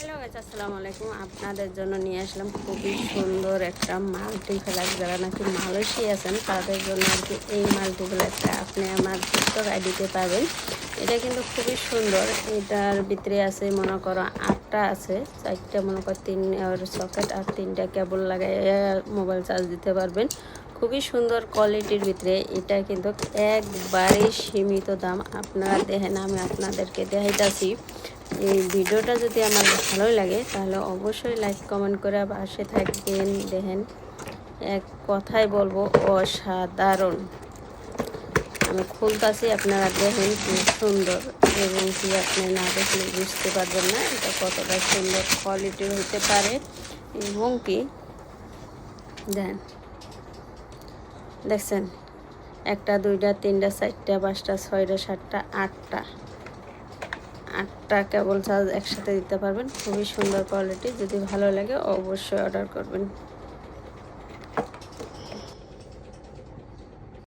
Hello guys, আসসালামু আলাইকুম। আপনাদের জন্য নিয়ে আসলাম খুবই সুন্দর একটা মাল্টিপ্লেক্স। যারা নাকি মালয়েশিয়া আছেন তাদের জন্য আর কি এই মাল্টিপ্লেক্সটা আপনি আমার টিকটক আইডিতে পাবেন। এটা কিন্তু খুবই সুন্দর। এটার ভিতরে আছে মনে করো 8টা আছে, 4টা মনে করো 3 সকেট আর 3টা কেবল লাগাই মোবাইল চার্জ দিতে পারবেন। খুবই সুন্দর কোয়ালিটির ভিতরে। এটা কিন্তু একবারেই সীমিত দাম। আপনারা দেখেন, আমি আপনাদেরকে দেখাইতাছি। এই ভিডিওটা যদি আমার ভালোই লাগে তাহলে অবশ্যই লাইক কমেন্ট করে পাশে থাকবেন। দেখেন, এক কথায় বলবো অসাধারণ। আমি খুলতাছি, আপনারা দেখেন কি সুন্দর, এবং কি আপনি না দেখলে বুঝতে পারবেন না এটা কতটা সুন্দর কোয়ালিটির হতে পারে। এবং কি দেন দেখছেন, 1টা 2টা 3টা 4টা 5টা 6টা 7টা 8টা কেবল চার্জ একসাথে দিতে পারবেন। খুবই সুন্দর কোয়ালিটি। যদি ভালো লাগে অবশ্যই অর্ডার করবেন।